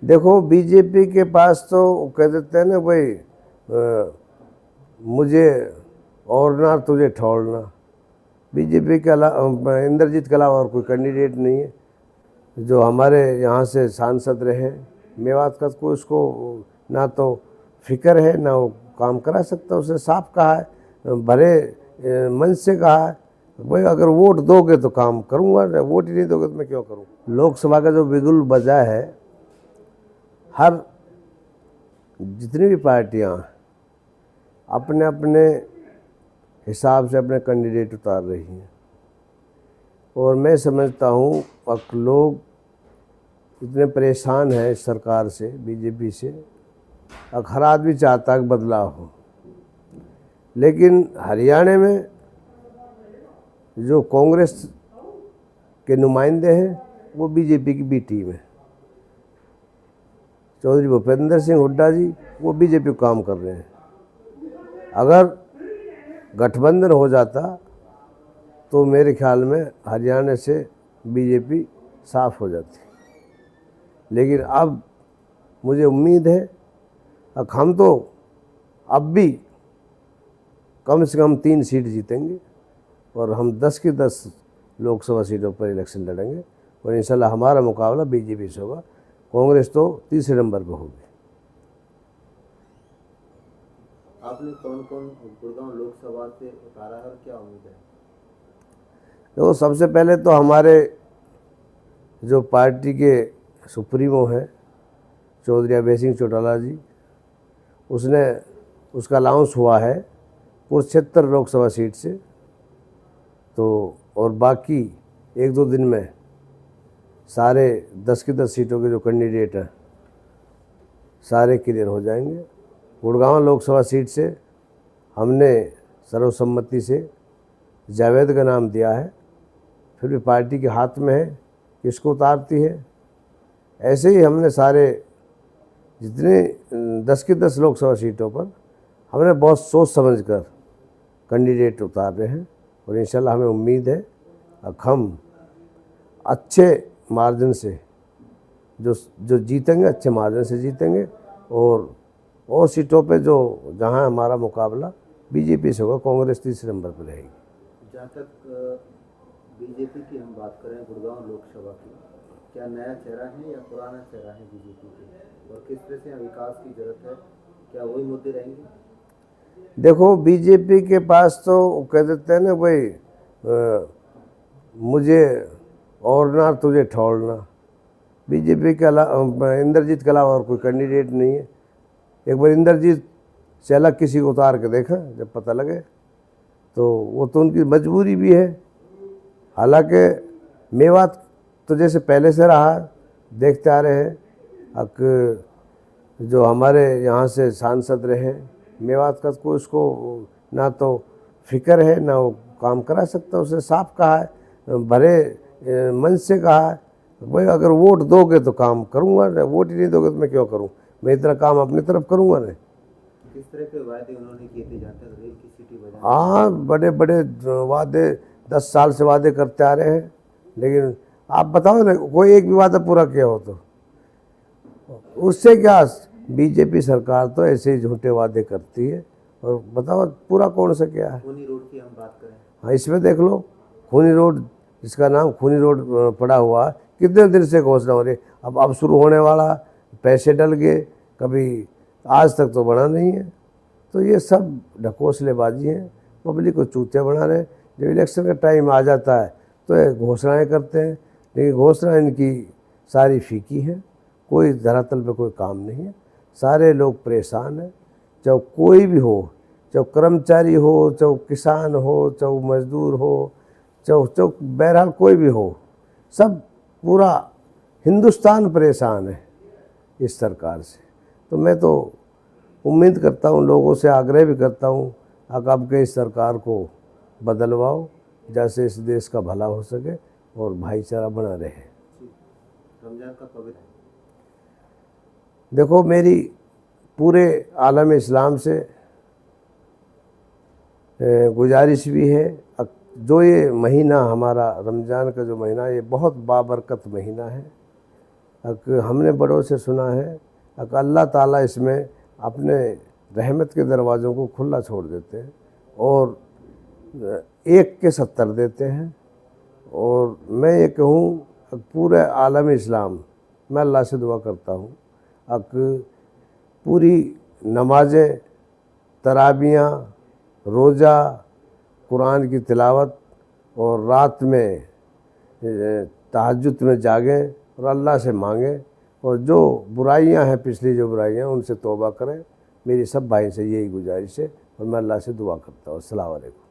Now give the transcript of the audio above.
देखो, बीजेपी के पास तो कह देते हैं ना भाई, मुझे और तुझे ठोड़ना। बीजेपी के अलावा इंद्रजीत के अलावा और कोई कैंडिडेट नहीं है जो हमारे यहाँ से सांसद रहे। मेवात का कोई उसको ना तो फिक्र है ना वो काम करा सकता। उसने साफ कहा है, भरे मन से कहा है भाई अगर वोट दोगे तो काम करूँगा, वोट ही नहीं दोगे तो मैं क्यों करूँ। लोकसभा का जो बिगुल बजा है, हर जितनी भी पार्टियाँ अपने अपने हिसाब से अपने कैंडिडेट उतार रही हैं, और मैं समझता हूँ अब लोग इतने परेशान हैं इस सरकार से, बीजेपी से। अब हर आदमी चाहता है कि बदलाव हो, लेकिन हरियाणा में जो कांग्रेस के नुमाइंदे हैं वो बीजेपी की बी टीम है। चौधरी भूपेंद्र सिंह हुड्डा जी वो बीजेपी को काम कर रहे हैं। अगर गठबंधन हो जाता तो मेरे ख्याल में हरियाणा से बीजेपी साफ हो जाती, लेकिन अब मुझे उम्मीद है अब हम तो अब भी कम से कम 3 सीट जीतेंगे और हम 10 की 10 लोकसभा सीटों पर इलेक्शन लड़ेंगे, और इंशाल्लाह हमारा मुकाबला बीजेपी से होगा। कांग्रेस तो तीसरे नंबर पर होगी। आपने कौन कौन गुड़गांव लोकसभा से उतारा है और क्या उम्मीद है? तो सबसे पहले तो हमारे जो पार्टी के सुप्रीमो हैं चौधरी अभय सिंह चौटाला जी, उसका अनाउंस हुआ है कुरुक्षेत्र लोकसभा सीट से, तो और बाकी 1-2 दिन में सारे 10 की 10 सीटों के जो कैंडिडेट हैं सारे क्लियर हो जाएंगे। गुड़गांव लोकसभा सीट से हमने सर्वसम्मति से जावेद का नाम दिया है, फिर भी पार्टी के हाथ में है किसको उतारती है। ऐसे ही हमने सारे जितने 10 की 10 लोकसभा सीटों पर हमने बहुत सोच समझ कर कैंडिडेट उतार रहे हैं, और इंशाल्लाह हमें उम्मीद है अब हम अच्छे मार्जिन से जो जीतेंगे, अच्छे मार्जिन से जीतेंगे, और सीटों पे जो जहां हमारा मुकाबला बीजेपी से होगा, कांग्रेस तीसरे नंबर पर रहेगी। जहाँ तक बीजेपी की हम बात करें गुड़गांव लोकसभा की, क्या नया चेहरा है या पुराना चेहरा है बीजेपी के, और किस तरह से विकास की जरूरत है, क्या वही मुद्दे रहेंगे? देखो, बीजेपी के पास तो कह देते हैं ना भाई, मुझे और तुझे ठोड़ना। बीजेपी के अलावा इंद्रजीत के अलावा और कोई कैंडिडेट नहीं है। एक बार इंद्रजीत से अलग किसी को उतार के देखा, जब पता लगे तो वो तो उनकी मजबूरी भी है। हालांकि मेवात तो जैसे पहले से रहा, देखते आ रहे हैं। अब जो हमारे यहाँ से सांसद रहे, मेवात का कोई उसको ना तो फिक्र है ना वो काम करा सकता। उसने साफ कहा है, भरे मन से कहा है भाई अगर वोट दोगे तो काम करूँगा, वोट ही नहीं दोगे तो मैं क्यों करूँ, मैं इतना काम अपनी तरफ करूँगा नहीं। किस तरह के वादे उन्होंने किए थे जहाँ तक रेल की सिटी बजाने? हाँ, बड़े बड़े वादे 10 साल से वादे करते आ रहे हैं, लेकिन आप बताओ ना कोई एक भी वादा पूरा किया हो तो उससे क्या। बीजेपी सरकार तो ऐसे ही झूठे वादे करती है, और बताओ पूरा कौन सा क्या है। खूनी रोड की हम बात करें, हाँ, इसमें देख लो, खूनी रोड, जिसका नाम खूनी रोड पड़ा हुआ, कितने दिन से घोषणा हो रही, अब शुरू होने वाला, पैसे डल गए, कभी आज तक तो बना नहीं है। तो ये सब ढकोसलेबाजी है, पब्लिक को चूतिया बना रहे हैं। जब इलेक्शन का टाइम आ जाता है तो ये घोषणाएँ करते हैं, लेकिन घोषणा इनकी सारी फीकी है, कोई धरातल पे कोई काम नहीं है। सारे लोग परेशान हैं, चाहे कोई भी हो, चाहे कर्मचारी हो, चाहे किसान हो, चाहे मजदूर हो, चाहे बहरहाल कोई भी हो, सब पूरा हिंदुस्तान परेशान है इस सरकार से। तो मैं तो उम्मीद करता हूँ, लोगों से आग्रह भी करता हूँ, अब के इस सरकार को बदलवाओ, जैसे इस देश का भला हो सके और भाईचारा बना रहे। रमजान का पवित्र, देखो, मेरी पूरे आलम इस्लाम से गुजारिश भी है, जो ये महीना हमारा रमज़ान का जो महीना, ये बहुत बाबरकत महीना है। हमने बड़ों से सुना है कि अल्लाह ताला इसमें अपने रहमत के दरवाज़ों को खुला छोड़ देते हैं और 1 के 70 देते हैं। और मैं ये कहूँ पूरे आलम इस्लाम, मैं अल्लाह से दुआ करता हूँ कि पूरी नमाज़ें, तराबियाँ, रोज़ा, कुरान की तिलावत और रात में तहज्जुद में जागें और अल्लाह से मांगें और जो बुराइयां हैं, पिछली जो बुराइयां हैं, उनसे तौबा करें। मेरी सब भाई से यही गुजारिश है और मैं अल्लाह से दुआ करता हूँ। अस्सलाम वालेकुम।